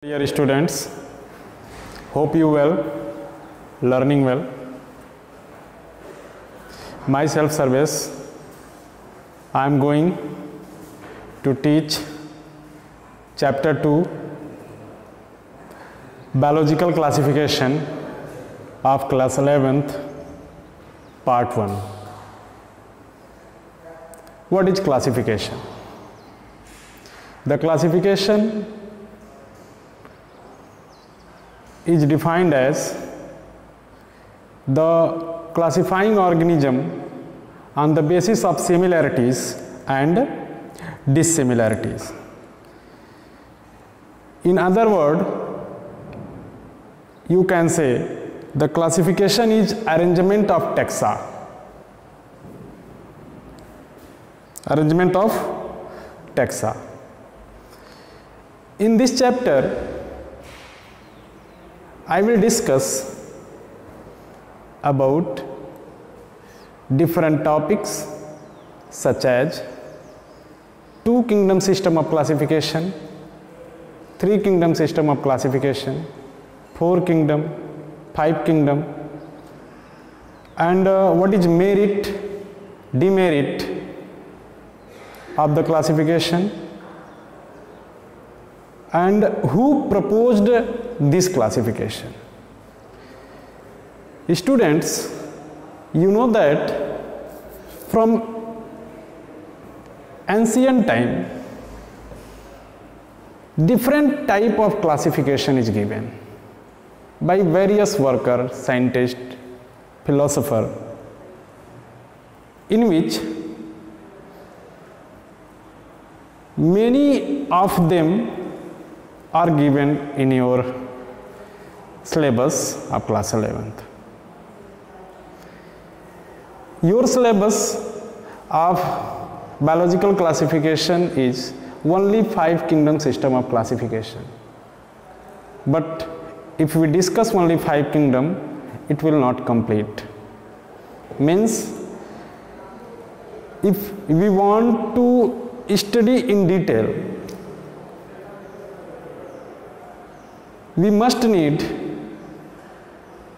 Dear students, hope you well, learning well. Myself Sarvesh, I am going to teach chapter 2, biological classification of class 11th, part 1. What is classification? The classification is defined as the classifying organism on the basis of similarities and dissimilarities. In other words, you can say the classification is arrangement of taxa. Arrangement of taxa. In this chapter, I will discuss about different topics such as 2 kingdom system of classification, 3 kingdom system of classification, 4 kingdom, 5 kingdom, and what is merit, demerit of the classification, and who proposed this classification. Students, you know that from ancient time, different type of classification is given by various workers, scientists, philosophers, in which many of them are given in your syllabus of class 11th. Your syllabus of biological classification is only 5 kingdom system of classification. But if we discuss only 5 kingdom, it will not complete. Means, if we want to study in detail, we must need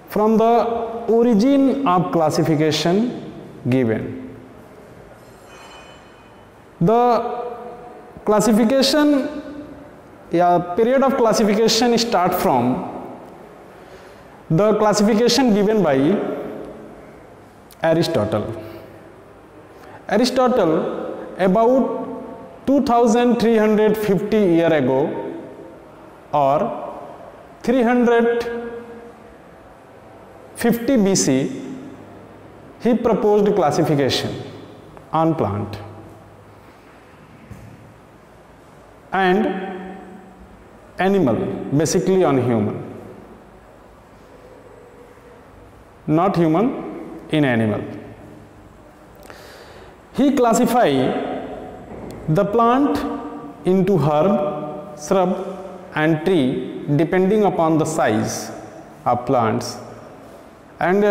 from the origin of classification given. The classification, period of classification start from the classification given by Aristotle. Aristotle, about 2350 years ago or 350 BC, he proposed classification on plant and animal, basically on human. Not human, in animal. He classified the plant into herb, shrub and tree depending upon the size of plants, and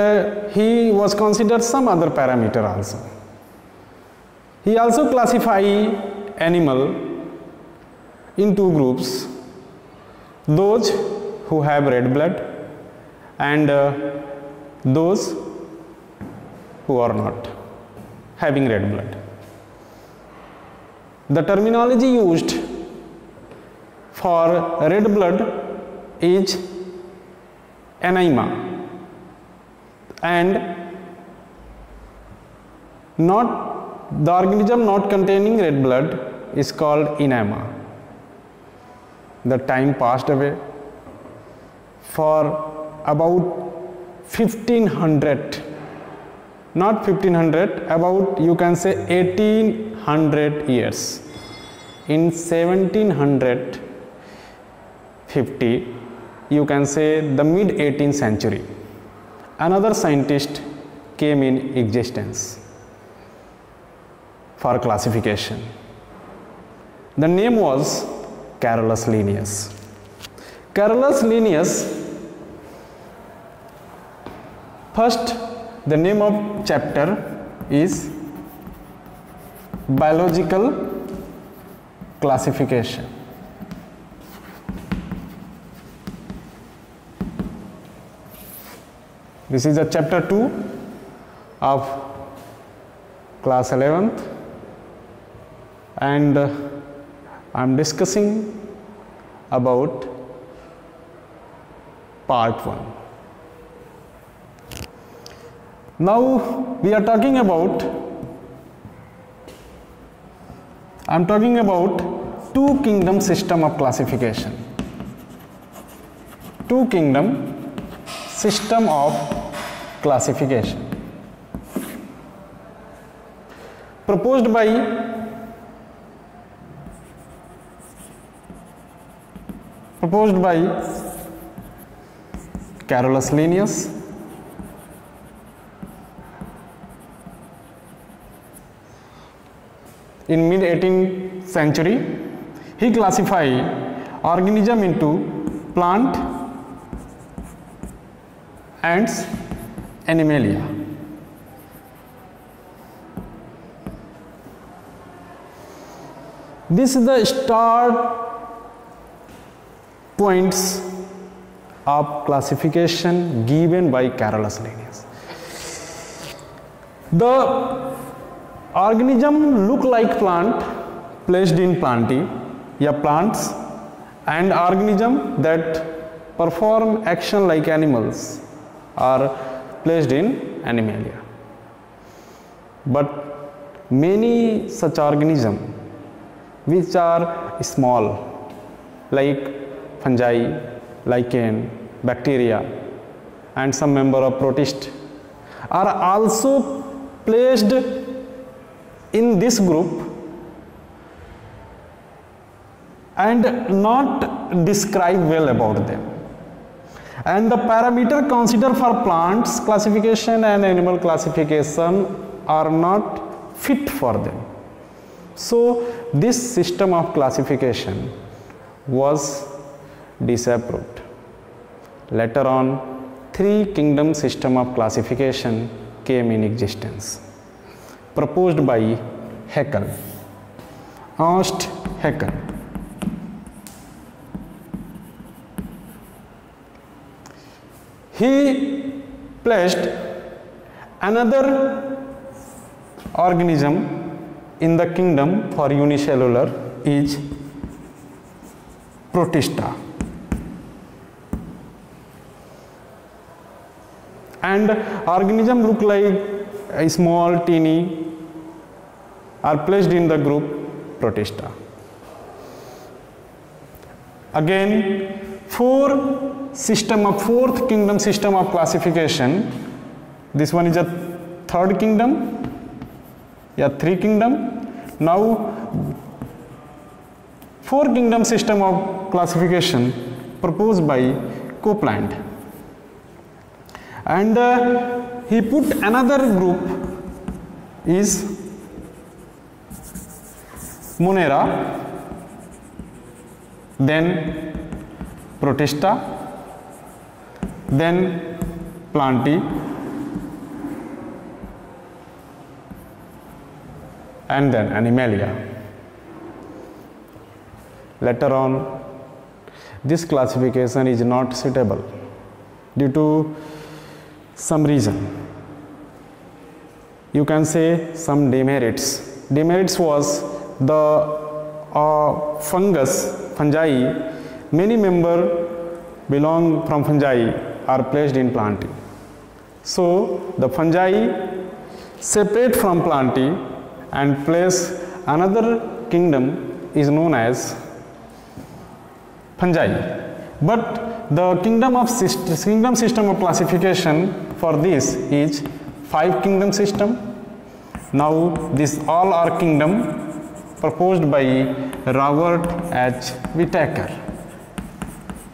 he was considered some other parameter also. He also classified animal in 2 groups, those who have red blood and those who are not having red blood. The terminology used for red blood is anemia, and not the organism not containing red blood is called enema. The time passed away. For about 1500, not 1500, about you can say 1800 years. In 1750, you can say the mid 18th century, another scientist came in existence for classification. The name was Carolus Linnaeus. Carolus Linnaeus, first the name of chapter is biological classification. This is a chapter 2 of class 11th, and I am discussing about part 1. Now we are talking about, I am talking about two kingdom system of classification. Two kingdom system of classification proposed by Carolus Linnaeus in mid 18th century. He classified organism into plant, ants, animalia. This is the start points of classification given by Carolus Linnaeus. The organism look like plant placed in plantae, plants, and organism that perform action like animals are placed in animalia. But many such organisms which are small, like fungi, lichen, bacteria, and some member of protist, are also placed in this group and not describe well about them. And the parameter considered for plants classification and animal classification are not fit for them. So this system of classification was disapproved. Later on, three kingdom system of classification came in existence, proposed by Haeckel, Ernst Haeckel. He placed another organism in the kingdom for unicellular is Protista, and organism look like a small teeny are placed in the group Protista. Again, fourth kingdom system of classification. This one is a third kingdom, three kingdom. Now four kingdom system of classification proposed by Copeland, and he put another group is Monera, then Protista, then Plantae, and then Animalia. Later on, this classification is not suitable due to some reason. You can say some demerits. Demerits was the fungi, many members belong from fungi are placed in Plantae. So the fungi separate from Plantae and place another kingdom is known as fungi. But the kingdom system of classification for this is 5 kingdom system. Now these all are kingdom proposed by Robert H. Whittaker.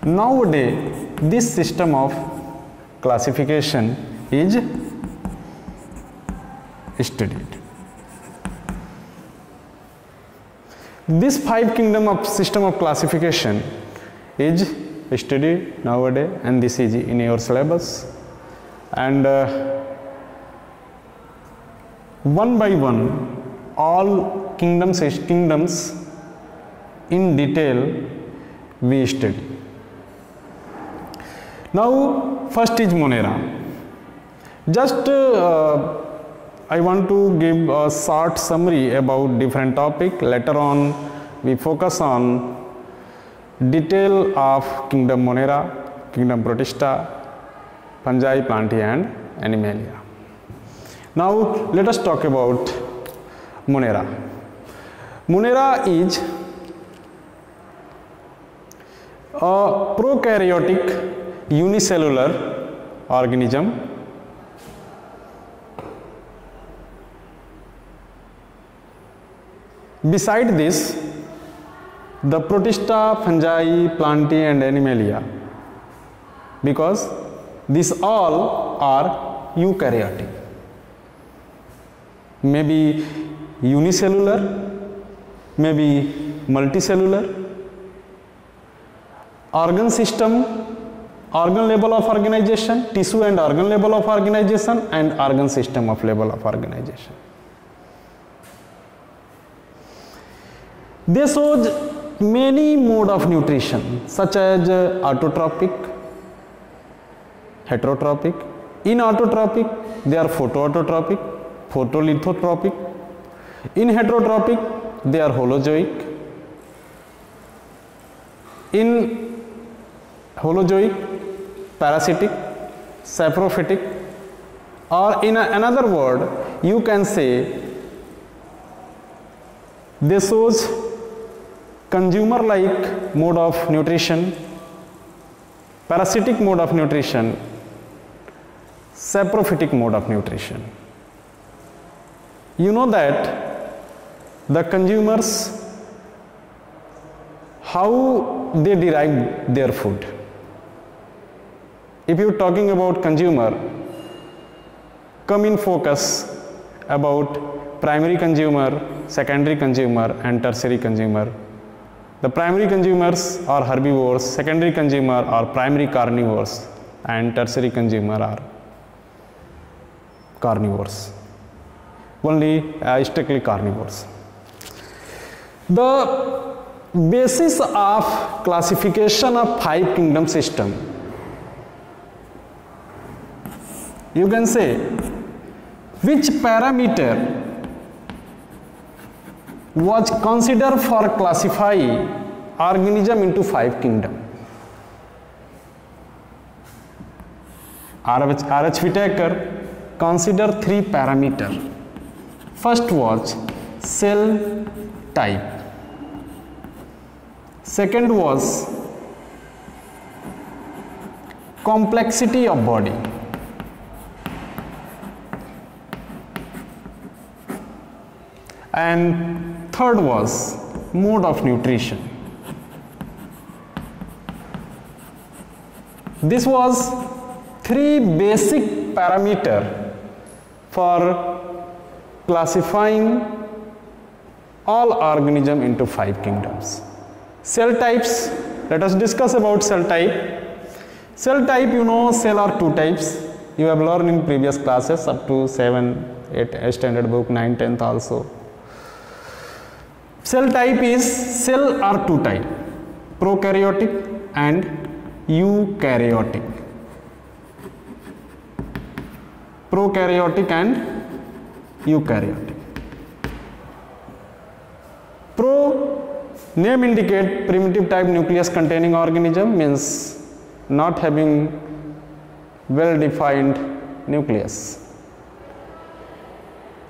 Nowadays, this system of classification is studied. This 5 kingdom of system of classification is studied nowadays, and this is in your syllabus. And one by one, all kingdoms in detail we study. Now, first is Monera. Just I want to give a short summary about different topic. Later on we focus on detail of kingdom Monera, kingdom Protista, fungi, plantae and animalia. Now let us talk about Monera. Monera is a prokaryotic unicellular organism beside this, the Protista, fungi, plantae and animalia, because these all are eukaryotic, maybe unicellular, maybe multicellular. Organ system, organ level of organization, tissue and organ level of organization, and organ system of level of organization. They show many mode of nutrition such as autotrophic, heterotrophic. In autotrophic, they are photoautotrophic, photolithotrophic. In heterotrophic, they are holozoic. In holozoic, parasitic, saprophytic, or in another word, you can say they shows consumer-like mode of nutrition, parasitic mode of nutrition, saprophytic mode of nutrition. You know that the consumers, how they derive their food. If you are talking about consumer, come in focus about primary consumer, secondary consumer and tertiary consumer. The primary consumers are herbivores, secondary consumer are primary carnivores and tertiary consumer are carnivores, only strictly carnivores. The basis of classification of 5 kingdom system, you can say which parameter was considered for classify organism into 5 kingdom. R.H. Whitaker considered 3 parameter. First was cell type. Second was complexity of body. And third was mode of nutrition. This was 3 basic parameter for classifying all organism into 5 kingdoms. Cell types, let us discuss about cell type. Cell type, you know, cell are 2 types. You have learned in previous classes up to 7, 8 standard book, 9, 10th also. Cell type is, cell are 2 type, prokaryotic and eukaryotic. Prokaryotic and eukaryotic. Name indicate primitive type nucleus containing organism, means not having well defined nucleus.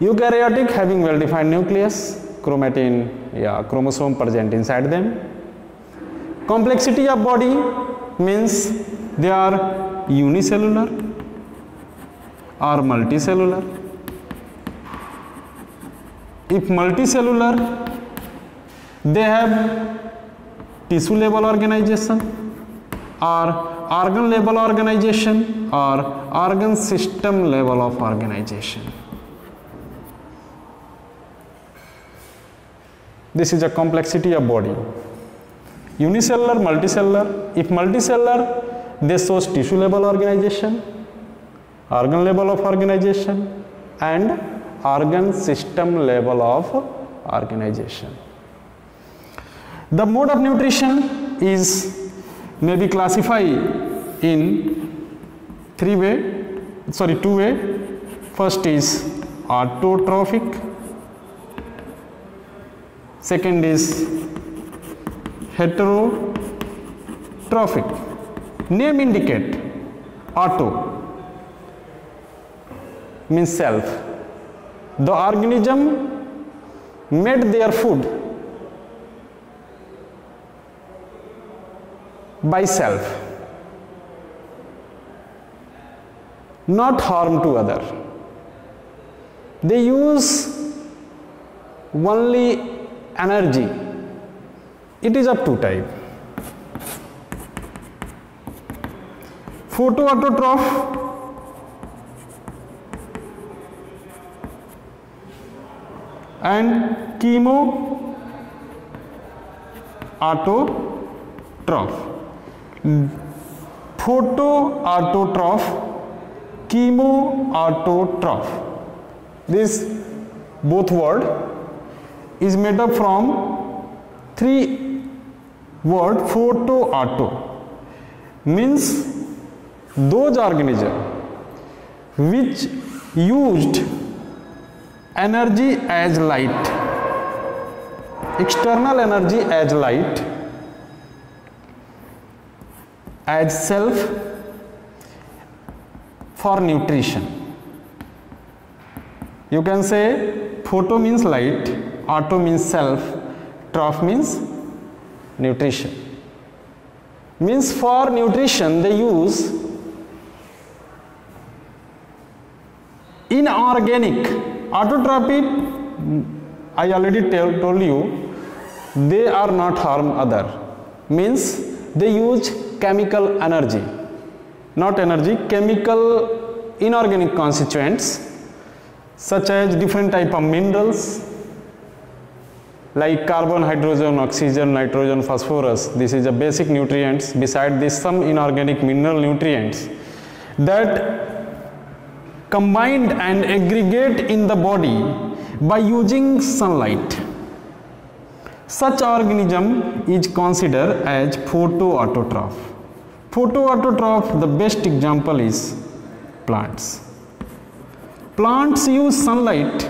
Eukaryotic having well defined nucleus, chromatin, chromosome present inside them. Complexity of body means they are unicellular or multicellular. If multicellular, they have tissue level organization or organ level organization or organ system level of organization. This is a complexity of body. Unicellular, multicellular. If multicellular, they shows tissue level organization, organ level of organization and organ system level of organization. The mode of nutrition is may be classified in 3 ways. two way. First is autotrophic, second is heterotrophic. Name indicate auto means self. The organism made their food by self, not harm to other. They use only energy. It is of two type. Photoautotroph and chemoautotroph. Photoautotroph, chemoautotroph. This both word is made up from three word. Photoauto means those organisms which used energy as light, external energy as light, as self for nutrition. You can say photo means light, auto means self, troph means nutrition. Means for nutrition they use inorganic. Autotrophic, I already told you, they are not harm other. Means they use chemical energy, not energy, chemical inorganic constituents such as different type of minerals like carbon, hydrogen, oxygen, nitrogen, phosphorus. This is a basic nutrients. Beside this, some inorganic mineral nutrients that combined and aggregate in the body by using sunlight. Such organism is considered as photoautotroph. Photoautotroph, the best example is plants. Plants use sunlight.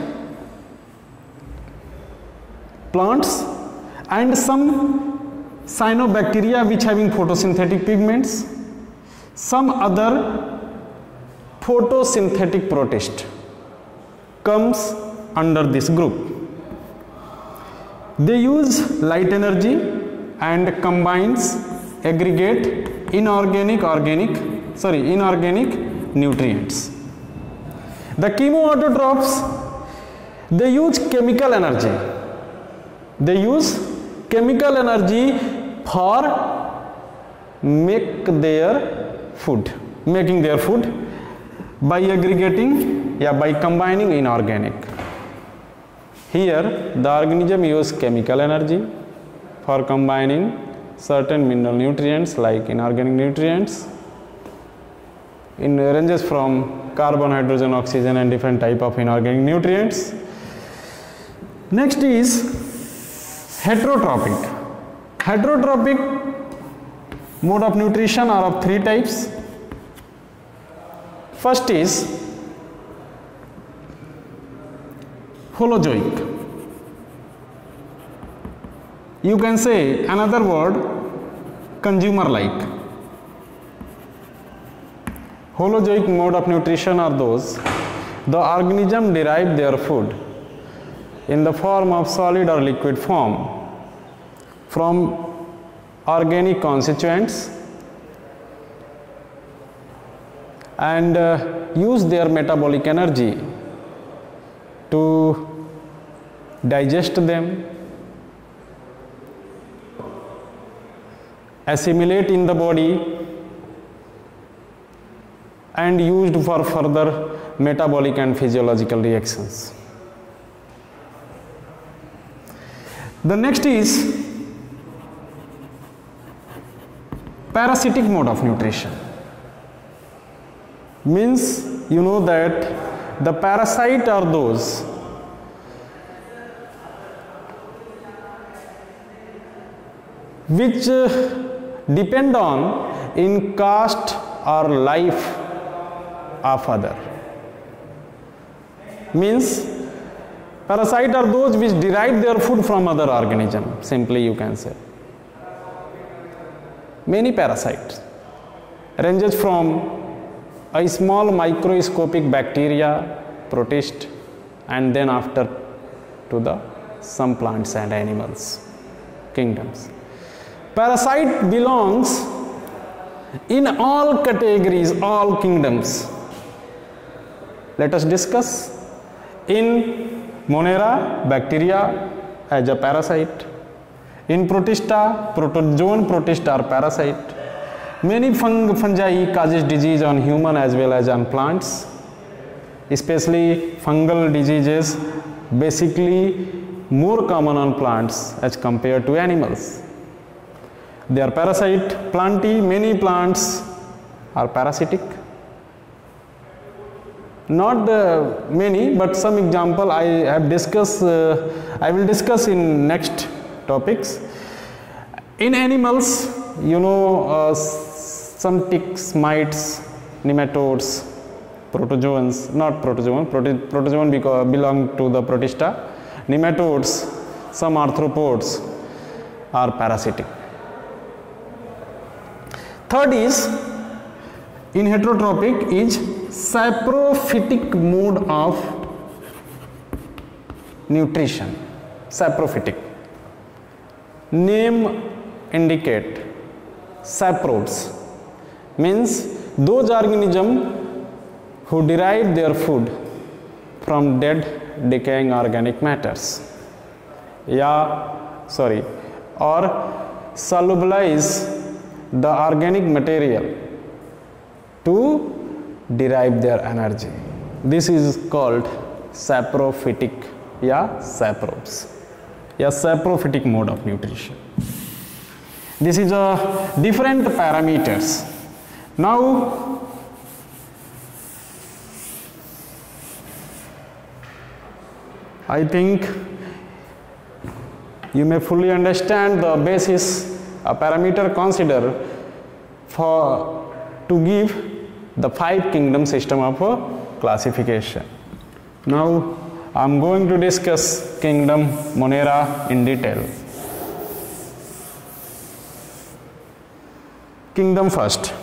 Plants and some cyanobacteria which having photosynthetic pigments, some other photosynthetic protist comes under this group. They use light energy and combines aggregate inorganic nutrients. The chemoautotrophs, they use chemical energy. They use chemical energy for making their food by aggregating, by combining inorganic. Here the organism use chemical energy for combining certain mineral nutrients like inorganic nutrients in ranges from carbon, hydrogen, oxygen and different type of inorganic nutrients. Next is heterotrophic. Heterotrophic mode of nutrition are of three types. First is holozoic. You can say another word, consumer like. Holozoic mode of nutrition are those the organism derive their food in the form of solid or liquid form from organic constituents and use their metabolic energy to digest them, assimilate in the body and used for further metabolic and physiological reactions. The next is parasitic mode of nutrition. Means you know that the parasite are those which depend on in caste or life of other. Means parasite are those which derive their food from other organism, simply you can say. Many parasites ranges from a small microscopic bacteria, protist, and then after to the some plants and animals kingdoms. Parasite belongs in all categories, all kingdoms. Let us discuss. In Monera, bacteria as a parasite. In Protista, protozoan protista are parasite. Many fungi causes disease on human as well as on plants, especially fungal diseases, basically more common on plants as compared to animals. They are parasite, plenty, many plants are parasitic. Not many, but some example I have discussed, I will discuss in next topics. In animals, you know, some ticks, mites, nematodes, protozoans, not protozoan, protozoan because belong to the protista, nematodes, some arthropods are parasitic. Third is, in heterotrophic is saprophytic mode of nutrition. Saprophytic. Name indicate saprops means those organisms who derive their food from dead decaying organic matters. Or solubilize the organic material to derive their energy. This is called saprophytic, saprops, saprophytic mode of nutrition. This is a different parameters. Now I think you may fully understand the basis a parameter consider for to give the 5 kingdom system of classification. Now I am going to discuss kingdom Monera in detail. Kingdom first.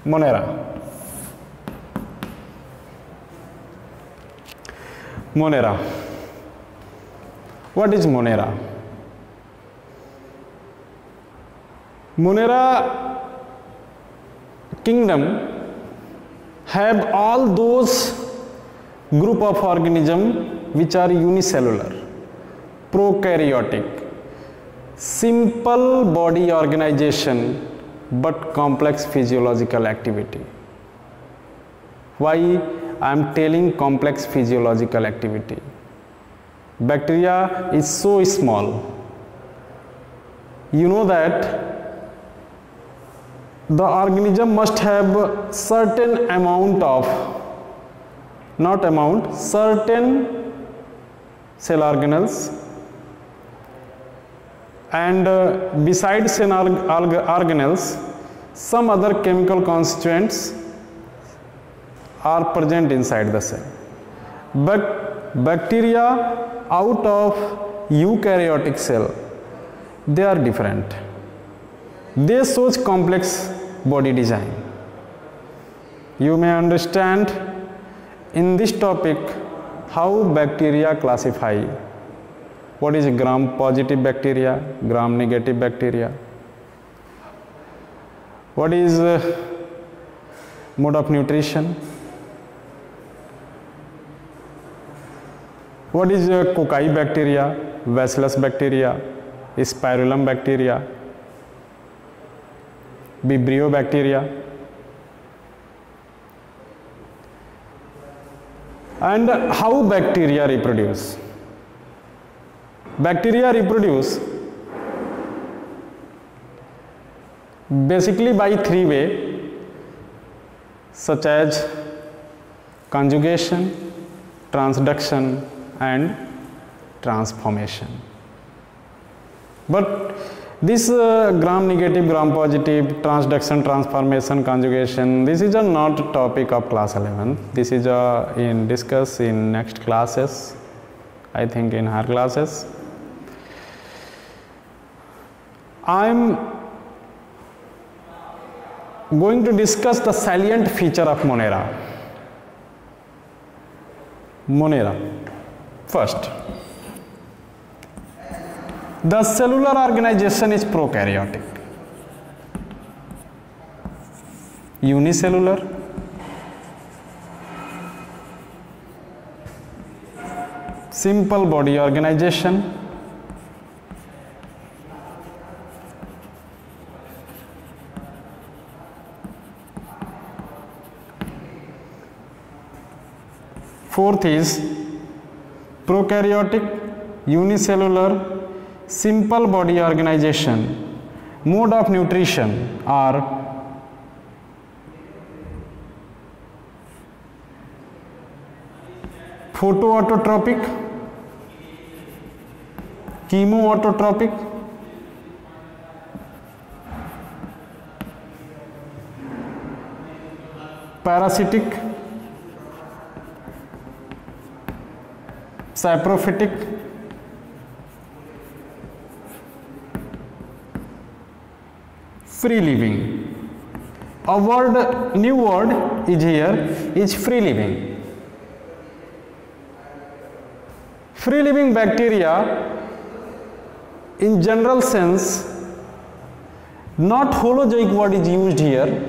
Monera. Monera. What is Monera? Monera kingdom have all those group of organisms which are unicellular, prokaryotic, simple body organization but complex physiological activity. Why I am telling complex physiological activity? Bacteria is so small. You know that the organism must have certain amount of, certain cell organelles, and besides cell organelles, some other chemical constituents are present inside the cell. But bacteria out of eukaryotic cell, they are different. They show complex body design. You may understand in this topic how bacteria classify. What is gram positive bacteria, gram negative bacteria? What is mode of nutrition? What is Cocci bacteria, Bacillus bacteria, Spirillum bacteria, Vibrio bacteria? And how bacteria reproduce? Bacteria reproduce basically by 3 ways, such as conjugation, transduction and transformation. But this gram negative, gram positive, transduction, transformation, conjugation, this is a not topic of class 11. This is in discuss in next classes, I think in higher classes. I am going to discuss the salient feature of Monera. Monera. First, the cellular organization is prokaryotic, unicellular, simple body organization, fourth is prokaryotic, unicellular, simple body organization, mode of nutrition are photoautotropic, chemoautotropic, parasitic, saprophytic, free living. A word, new word is here, is free living. Free living bacteria in general sense, not holozoic word is used here,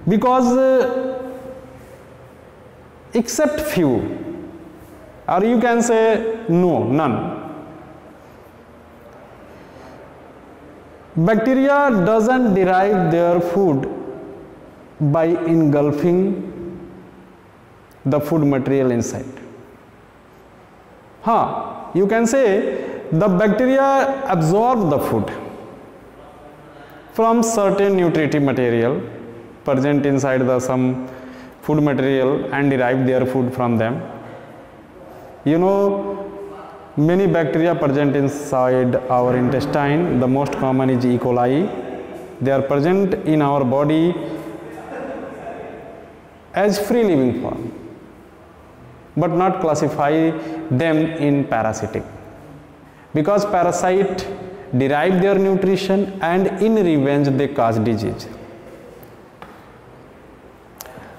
because except few, or you can say no, none. Bacteria doesn't derive their food by engulfing the food material inside. You can say the bacteria absorb the food from certain nutritive material present inside the some food material and derive their food from them. You know, many bacteria present inside our intestine. The most common is E. coli. They are present in our body as free living form, but not classify them in parasitic, because parasite derive their nutrition and in revenge they cause disease.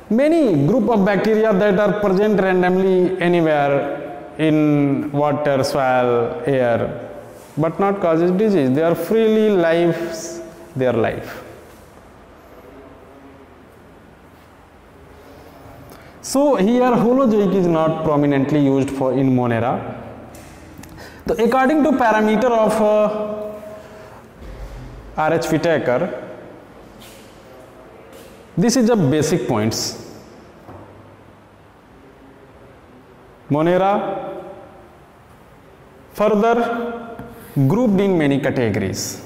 Many group of bacteria that are present randomly anywhere in water, soil, air, but not causes disease. They are freely lives their life. So here holozoic is not prominently used for in Monera. So according to parameter of R.H. Whitaker, this is the basic points. Monera further grouped in many categories.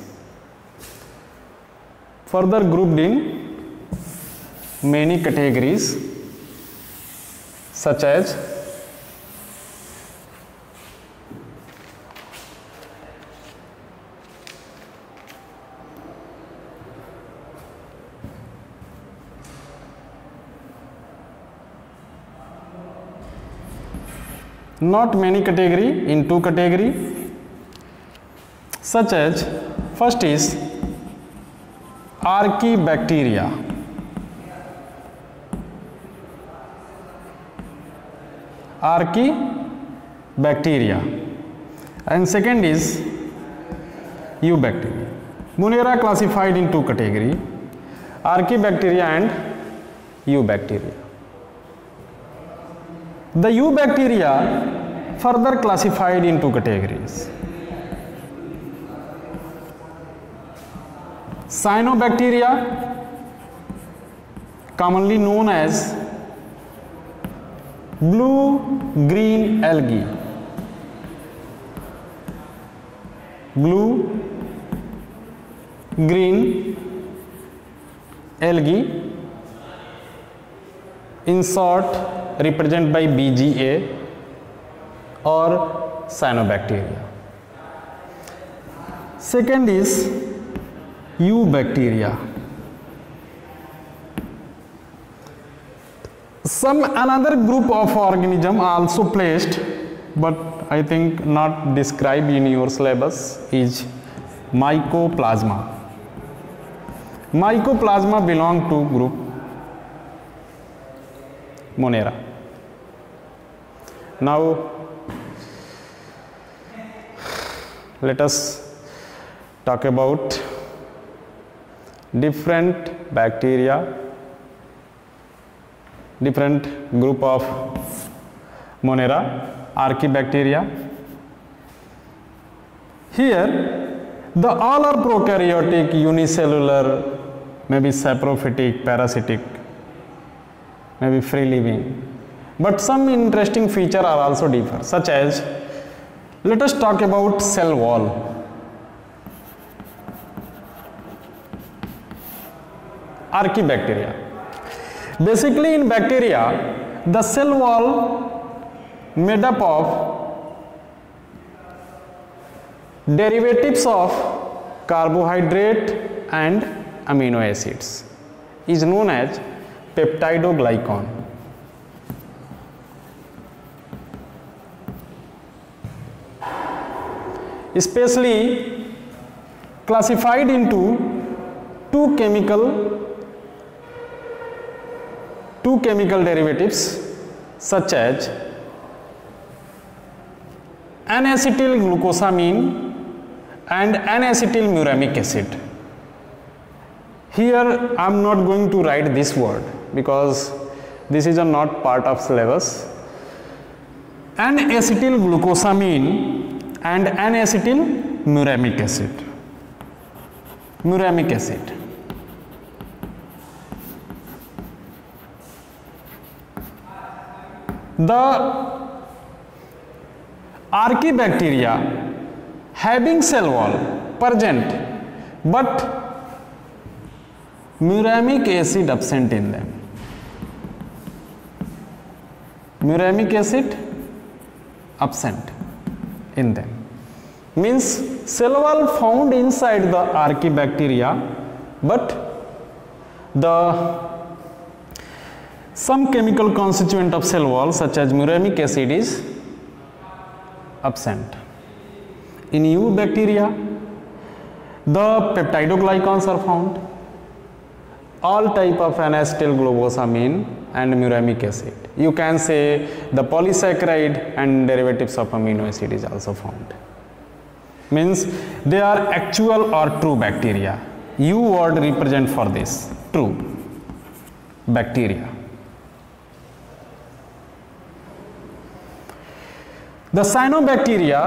Further grouped in many categories such as not many category, in two category, such as first is Archaebacteria. Archaebacteria, and second is Eubacteria. Monera classified in two category, Archaebacteria and Eubacteria. The Eubacteria further classified in two categories, Cyanobacteria, commonly known as blue-green algae, blue-green algae, in short represented by BGA, or Cyanobacteria. Second is eubacteria. Some another group of organism also placed, but I think not described in your syllabus, is mycoplasma. Mycoplasma belong to group Monera. Now let us talk about different bacteria, different group of Monera, Archaebacteria. Here the all are prokaryotic, unicellular, maybe saprophytic, parasitic, maybe free living, but some interesting feature are also differ, such as, let us talk about cell wall. Archaebacteria. Basically in bacteria, the cell wall made up of derivatives of carbohydrate and amino acids is known as peptidoglycan. Especially classified into two chemical derivatives such as N-acetylglucosamine and N-acetylmuramic acid. Here I am not going to write this word because this is not part of syllabus. N-acetylglucosamine and N-acetylmuramic acid. Muramic acid. The Archaebacteria having cell wall present, but muramic acid absent in them. Muramic acid absent in them means cell wall found inside the Archaebacteria, but some chemical constituent of cell wall such as muramic acid is absent. In eubacteria, the peptidoglycans are found, all type of N-acetylglucosamine and muramic acid. You can say the polysaccharide and derivatives of amino acid is also found. Means they are actual or true bacteria. U word represent for this, true bacteria. The cyanobacteria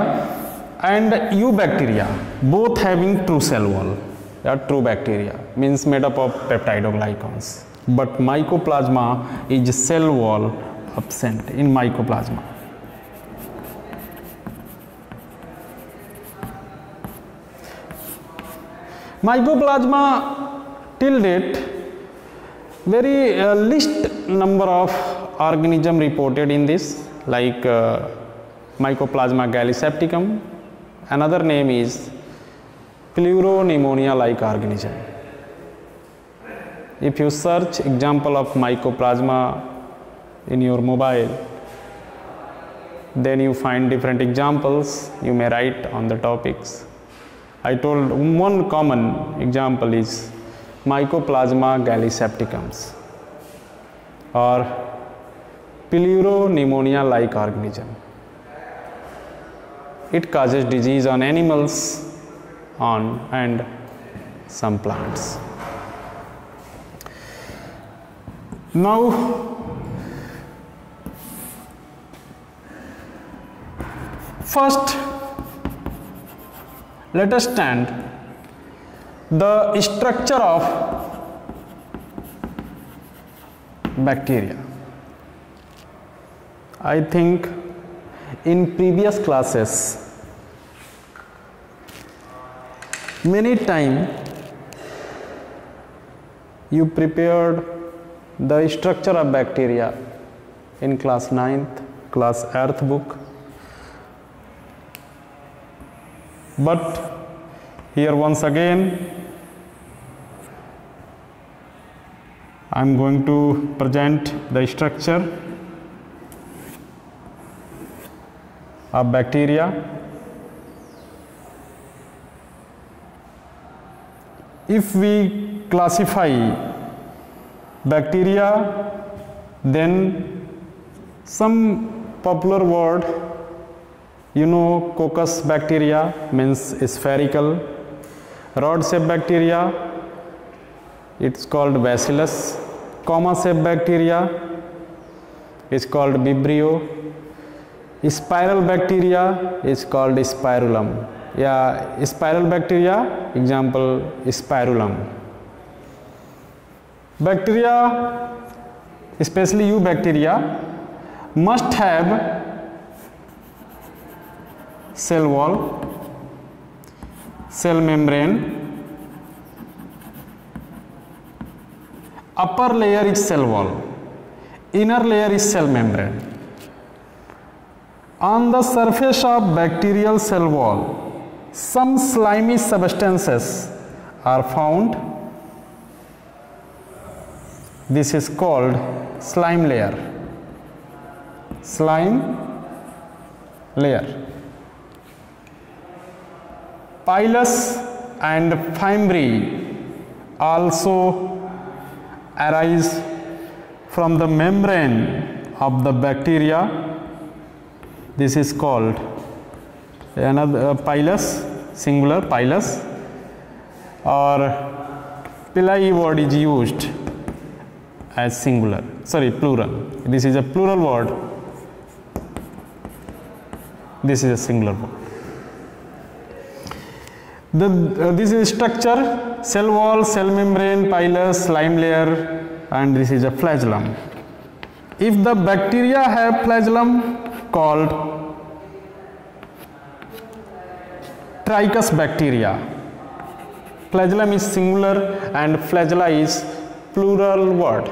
and eubacteria both having true cell wall. They are true bacteria, means made up of peptidoglycans. But mycoplasma is cell wall absent in mycoplasma. Mycoplasma till date very least number of organism reported in this, like Mycoplasma gallisepticum. Another name is pleuropneumonia like organism. If you search example of Mycoplasma in your mobile, then you find different examples. You may write on the topics. I told one common example is Mycoplasma gallisepticum or pleuropneumonia like organism. It causes disease on animals and some plants. Now first let us stand the structure of bacteria. I think in previous classes many time you prepared the structure of bacteria in class 9th, class 8th book, but Here once again I am going to present the structure of bacteria. If we classify bacteria, then some popular word, you know, coccus bacteria means spherical, rod shaped bacteria, it's called bacillus, comma shaped bacteria is called vibrio, spiral bacteria is called spirulum. Yeah, spiral bacteria, example spirulum. Bacteria, especially eubacteria, must have cell wall, cell membrane, upper layer is cell wall, inner layer is cell membrane. On the surface of bacterial cell wall, some slimy substances are found. This is called slime layer. Slime layer. Pilus and fimbriae also arise from the membrane of the bacteria. This is called another pilus, singular pilus, or pili word is used as singular, sorry, plural. This is a plural word, this is a singular word. This is structure, cell wall, cell membrane, pilus, slime layer, and this is a flagellum. If the bacteria have flagellum called trichous bacteria, flagellum is singular and flagella is plural word.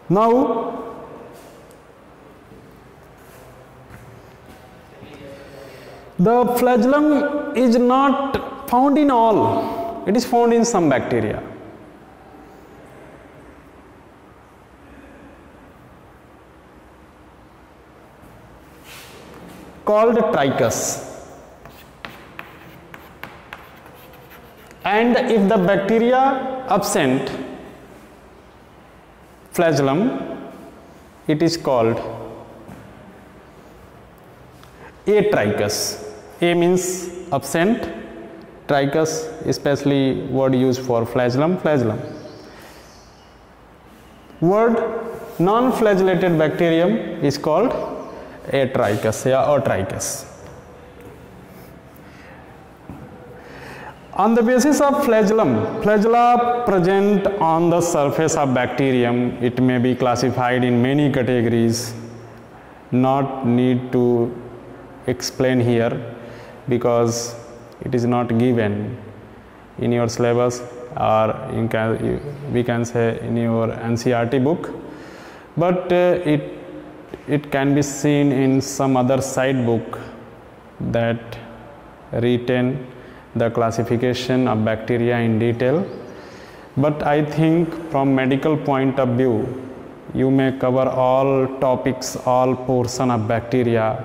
Now the flagellum is not found in all, it is found in some bacteria. Called trichous. And if the bacteria absent flagellum, it is called atrichous. A means absent, trichous especially word used for flagellum, flagellum. Word non-flagellated bacterium is called atrichous, yeah, or trichous. On the basis of flagellum, flagella present on the surface of bacterium, it may be classified in many categories, not need to explain here because it is not given in your syllabus or we can say in your NCERT book, but it can be seen in some other side book that retain the classification of bacteria in detail. But I think from medical point of view, you may cover all topics, all portion of bacteria.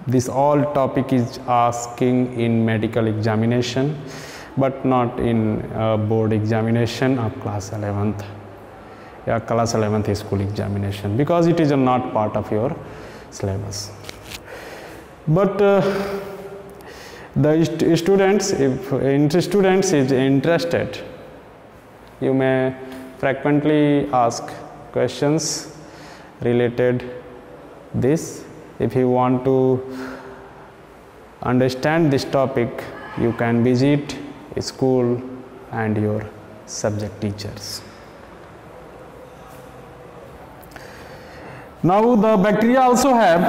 This all topic is asking in medical examination, but not in board examination of class 11th. Yeah, class 11th school examination, because it is not part of your syllabus. But the students, if students is interested, you may frequently ask questions related this. If you want to understand this topic, you can visit school and your subject teachers. Now the bacteria also have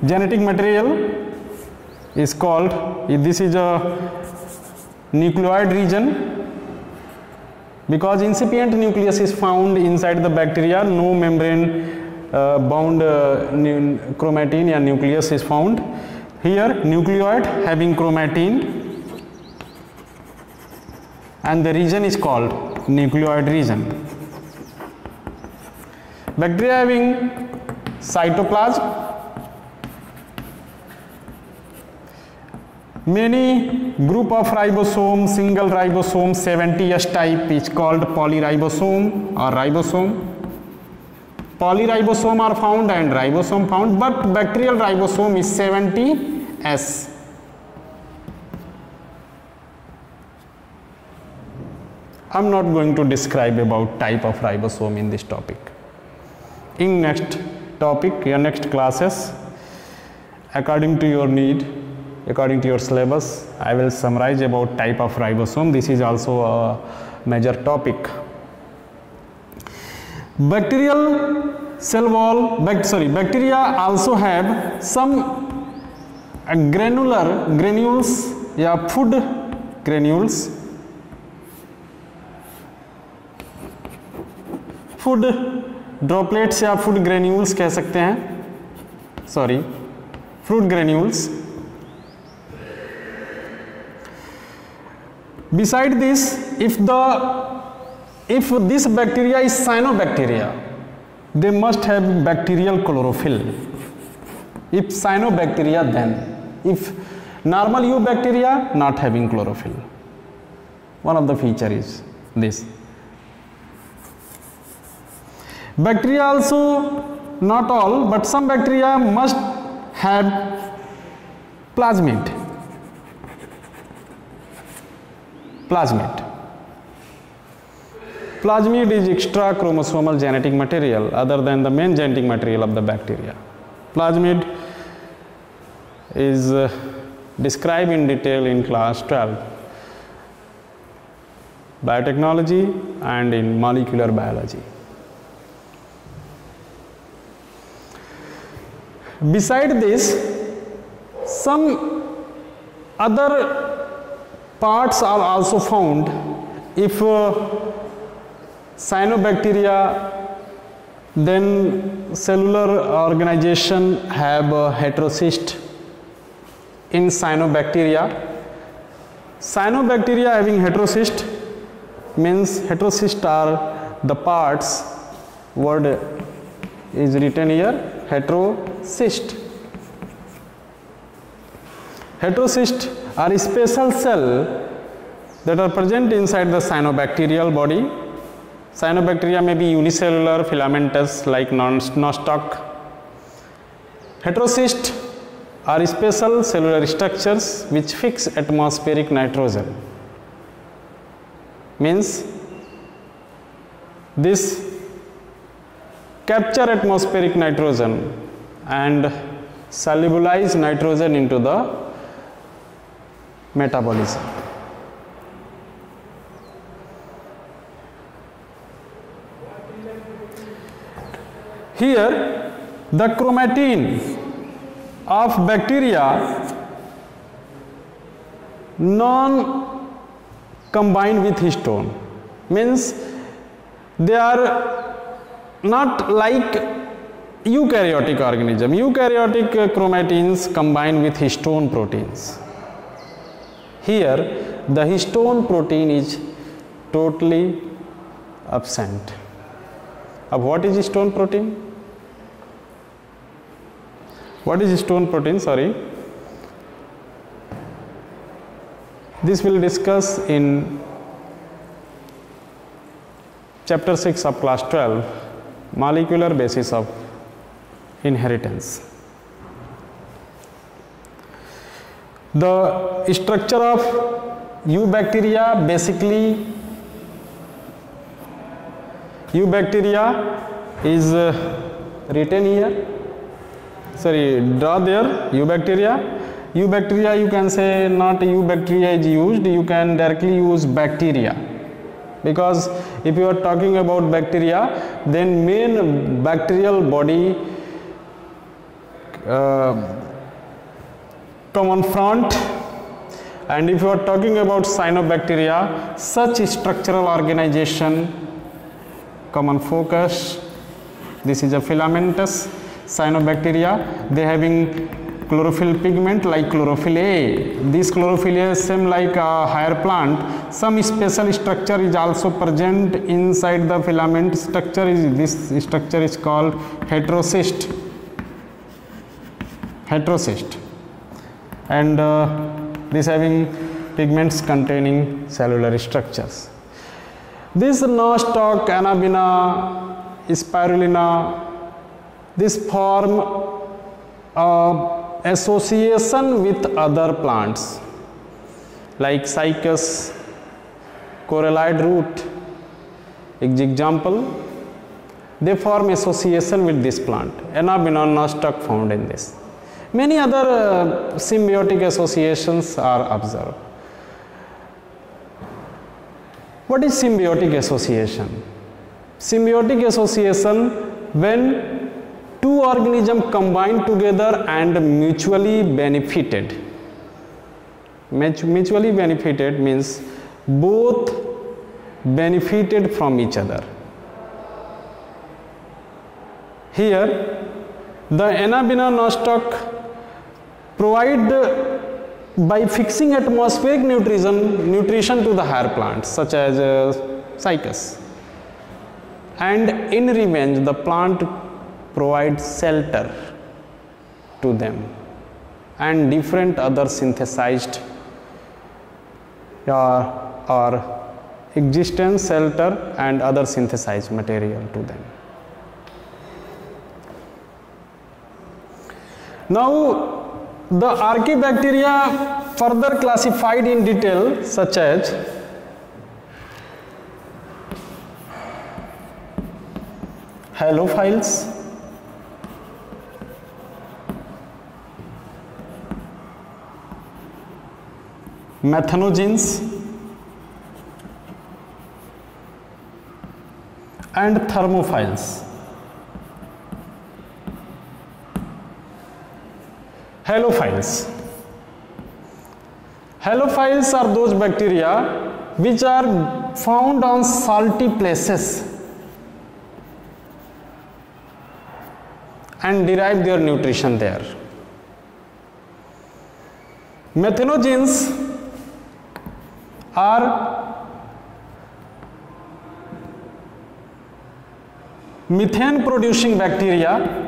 genetic material is called, this is a nucleoid region, because incipient nucleus is found inside the bacteria, no membrane bound chromatin या nucleus is found. Here nucleoid having chromatin and the region is called nucleoid region. Bacteria having cytoplasm, many group of ribosome, single ribosome 70S type is called polyribosome or ribosome. Polyribosome are found and ribosome found, but bacterial ribosome is 70S. I'm not going to describe about type of ribosome in this topic. In next topic, your next classes, according to your need, according to your syllabus, I will summarize about type of ribosome. This is also a major topic. Bacterial cell wall, bacteria also have some granules या food granules, food droplets या food granules कह सकते हैं, sorry, fruit granules. Beside this, if this bacteria is cyanobacteria, they must have bacterial chlorophyll. If cyanobacteria, then if normal eubacteria, not having chlorophyll. One of the feature is this. Bacteria also, not all, but some bacteria must have plasmid. Plasmid is extra chromosomal genetic material other than the main genetic material of the bacteria. Plasmid is described in detail in class 12 biotechnology and in molecular biology. Beside this, some other parts are also found. If cyanobacteria, then cellular organization have a heterocyst in cyanobacteria. Cyanobacteria having heterocyst means heterocyst are the parts, word is written here, heterocyst. Heterocyst are special cell that are present inside the cyanobacterial body. Cyanobacteria may be unicellular, filamentous like nostoc. Heterocyst are special cellular structures which fix atmospheric nitrogen. Means this capture atmospheric nitrogen and solubilize nitrogen into the metabolism. Here the chromatin of bacteria non-combined with histone, means they are not like eukaryotic organism. Eukaryotic chromatins combine with histone proteins. Here the histone protein is totally absent. Now what is histone protein? What is histone protein? Sorry. This will discuss in chapter 6 of class 12, molecular basis of inheritance. The structure of eubacteria, basically eubacteria is written here, sorry, draw there, eubacteria. Eubacteria, you can say not eubacteria is used, you can directly use bacteria, because if you are talking about bacteria, then main bacterial body come on front, and if you are talking about cyanobacteria, such structural organization come on focus, This is a filamentous cyanobacteria. They having chlorophyll pigment like chlorophyll A. This chlorophyll A is same like a higher plant. Some special structure is also present inside the filament structure. This structure is called heterocyst. And this having pigments containing cellular structures. This nostoc, Anabaena, spirulina, this form association with other plants like cycas, coralloid root. Example, they form association with this plant. Anabaena, nostoc found in this. Many other symbiotic associations are observed. What is symbiotic association? Symbiotic association when two organisms combine together and mutually benefited. Mutually benefited means both benefited from each other. Here, the Anabaena nostoc provide by fixing atmospheric nutrition to the higher plants such as cycas, and in revenge the plant provides shelter to them and different other synthesized or existence shelter and other synthesized material to them. Now the Archaebacteria further classified in detail such as halophiles, methanogens and thermophiles. Halophiles. Halophiles are those bacteria which are found on salty places and derive their nutrition there. Methanogens are methane producing bacteria,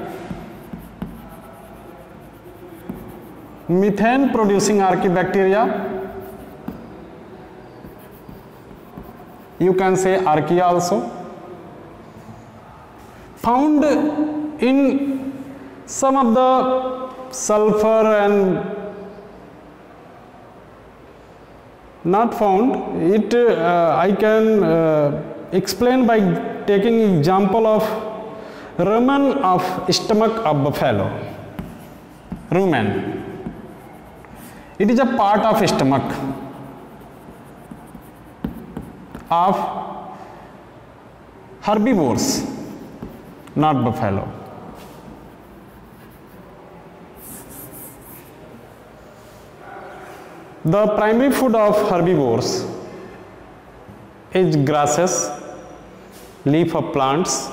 methane producing Archaebacteria, you can say Archaea also, found in some of the sulfur and not found it. I can explain by taking example of rumen of stomach of buffalo. Rumen, it is a part of stomach of herbivores, not buffalo. The primary food of herbivores is grasses, leaf of plants,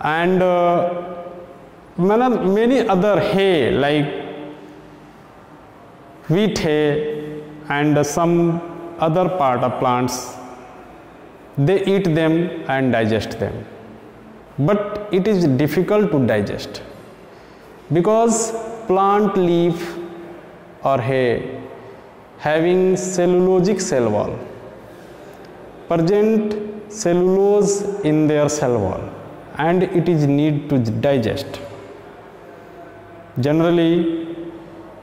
and many other hay like wheat hay and some other part of plants. They eat them and digest them, but it is difficult to digest because plant leaf or hay having cellulosic cell wall, present cellulose in their cell wall, and it is need to digest. Generally,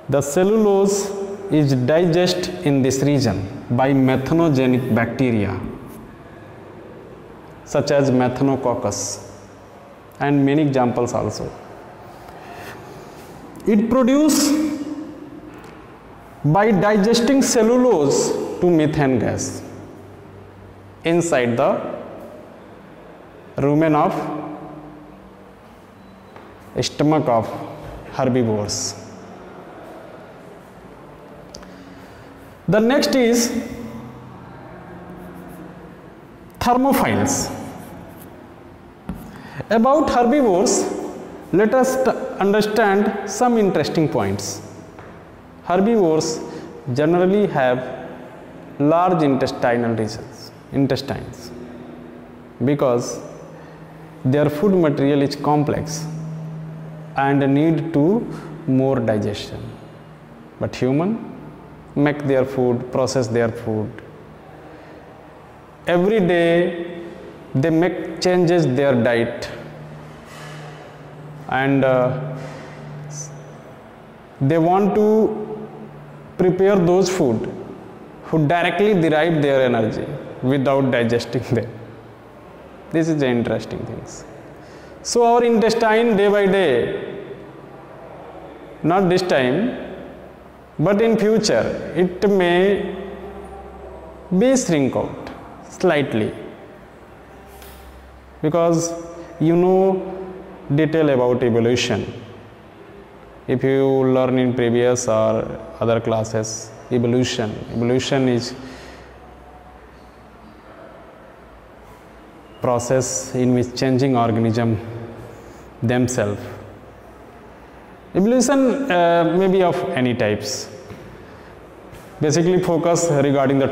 the cellulose is digest in this region by methanogenic bacteria such as Methanococcus and many examples also. It produce by digesting cellulose to methane gas inside the rumen of stomach of herbivores. The next is thermophiles. About herbivores, let us understand some interesting points. Herbivores generally have large intestines, because their food material is complex and need to more digestion. But human make their food, process their food. Every day they make changes their diet, and they want to prepare those food who directly derive their energy without digesting them. This is the interesting things. So our intestine day by day, not this time, but in future, it may be shrink out slightly, because you know detail about evolution. If you learn in previous or other classes, evolution is process in which changing organism themselves. Evolution may be of any types. Basically focus regarding the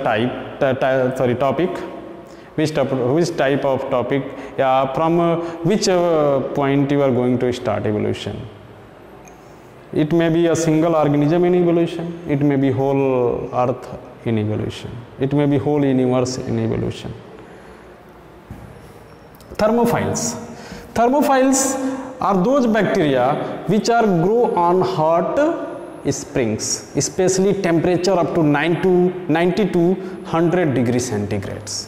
topic, which type of topic, from which point you are going to start evolution. It may be a single organism in evolution, it may be whole earth in evolution, it may be whole universe in evolution. Thermophiles. Thermophiles are those bacteria which are grow on hot springs, especially temperature up to 90 to 100 degrees centigrades.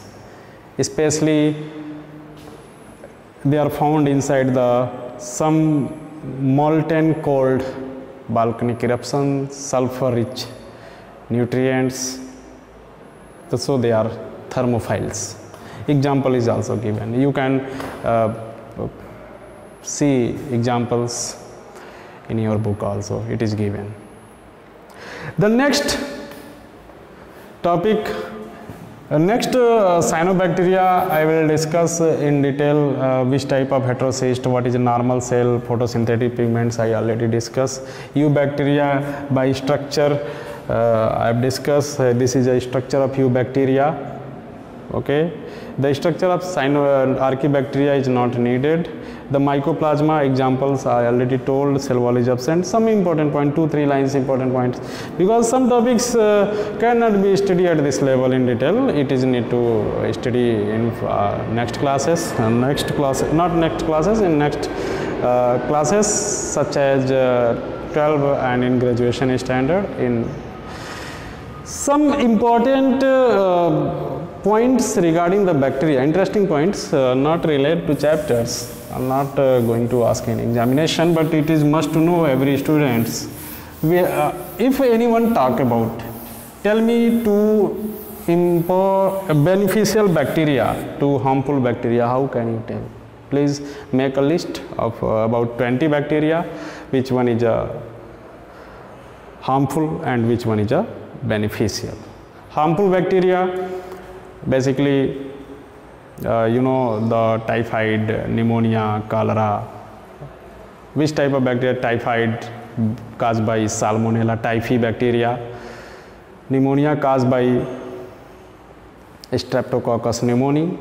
Especially they are found inside some molten cold volcanic eruption, sulfur rich nutrients, so they are thermophiles. Example is also given. You can see examples in your book also, it is given. The next topic, cyanobacteria, I will discuss in detail which type of heterocyst, what is a normal cell, photosynthetic pigments I already discussed. Eubacteria by structure, I have discussed, this is a structure of eubacteria. Okay, the structure of Archaebacteria is not needed. The mycoplasma examples I already told, cell wall is absent. Some important point, 2-3 lines important points, because some topics cannot be studied at this level in detail. It is need to study in next classes, in next classes such as 12 and in graduation standard. In some important points regarding the bacteria, interesting points, not related to chapters. I am not going to ask any examination, but it is must to know every students. If anyone talk about, tell me to beneficial bacteria to harmful bacteria, how can you tell? Please make a list of about 20 bacteria, which one is harmful and which one is beneficial. Harmful bacteria, basically you know the typhoid, pneumonia, cholera. Which type of bacteria? Typhoid caused by Salmonella typhi bacteria. Pneumonia caused by Streptococcus pneumoniae.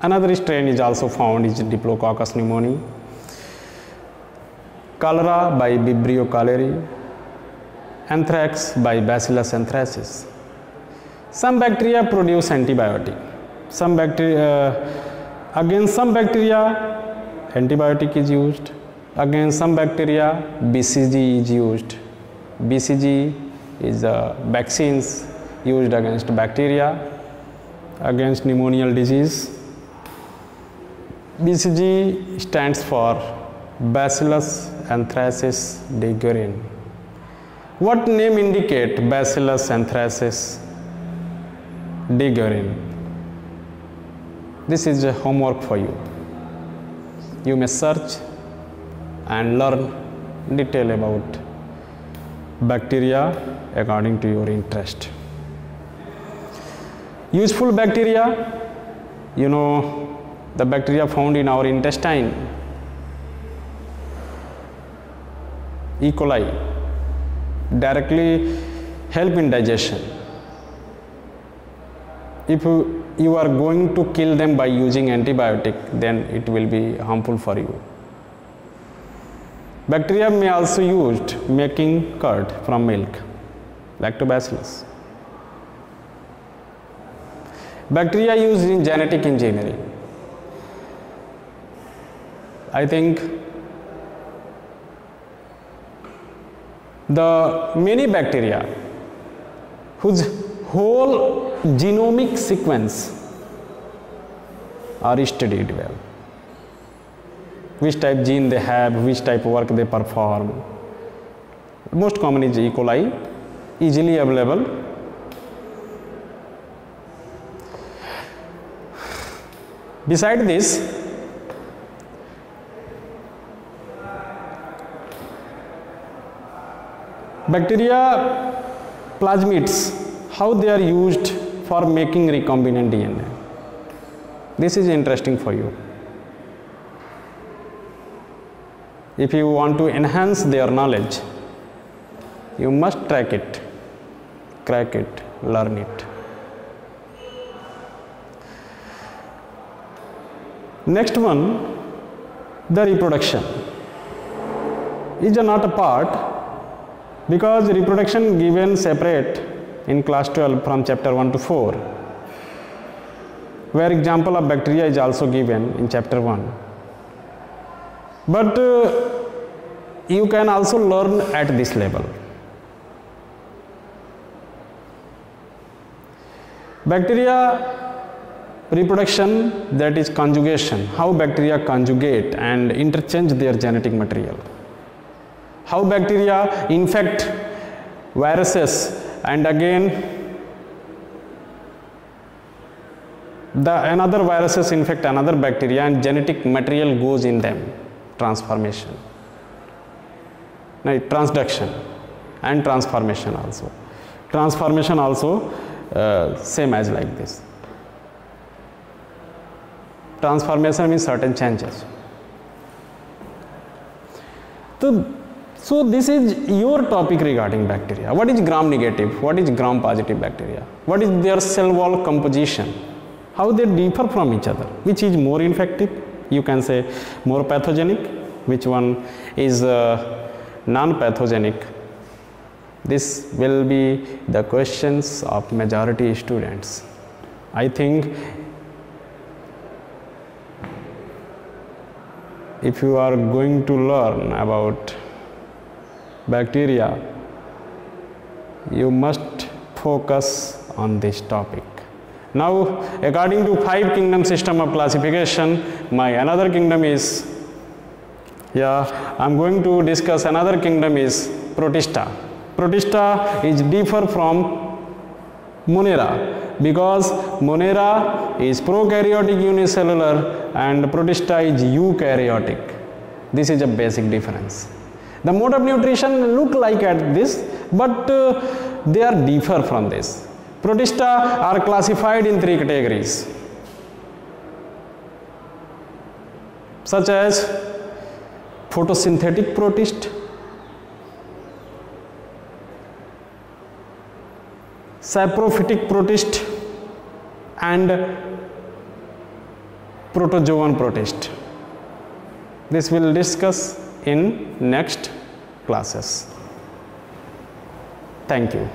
Another strain is also found is Diplococcus pneumoniae. Cholera by Vibrio cholerae. Anthrax by Bacillus anthracis. Some bacteria produce antibiotic. Some bacteria, against some bacteria antibiotic is used. Against some bacteria BCG is used. BCG is vaccines used against bacteria, against pneumonial disease. BCG stands for Bacillus anthracis deguerin. What name indicate Bacillus anthracis deguerin? This is a homework for you. You may search and learn detail about bacteria according to your interest. Useful bacteria, you know, the bacteria found in our intestine, E. coli, directly help in digestion. If you are going to kill them by using antibiotic, then it will be harmful for you. Bacteria may also used making curd from milk, lactobacillus. Bacteria used in genetic engineering. I think the many bacteria whose whole genomic sequence are studied well. Which type gene they have, which type of work they perform. Most common is E. coli, easily available. Beside this, bacteria plasmids, how they are used for making recombinant DNA. This is interesting for you. If you want to enhance their knowledge, you must track it, crack it, learn it. Next one, the reproduction is not a part, because reproduction given separate in class 12 from chapter 1 to 4, where example of bacteria is also given in chapter 1. But you can also learn at this level. Bacteria reproduction, that is conjugation, how bacteria conjugate and interchange their genetic material. How bacteria infect viruses and again another viruses infect another bacteria and genetic material goes in them. Transformation, right? Transduction and transformation also. Transformation also same as like this. Transformation means certain changes. So this is your topic regarding bacteria. What is gram negative? What is gram positive bacteria? What is their cell wall composition? How they differ from each other? Which is more infective? You can say more pathogenic, which one is non-pathogenic. This will be the questions of majority students. I think if you are going to learn about bacteria, you must focus on this topic. Now, according to 5 kingdom system of classification, my another kingdom is, I'm going to discuss another kingdom is Protista. Protista is differ from Monera, because Monera is prokaryotic unicellular and Protista is eukaryotic. This is a basic difference. The mode of nutrition look like at this, but they are differ from this. Protista are classified in 3 categories, such as photosynthetic protist, saprophytic protist and protozoan protist. This will discuss in next classes. Thank you.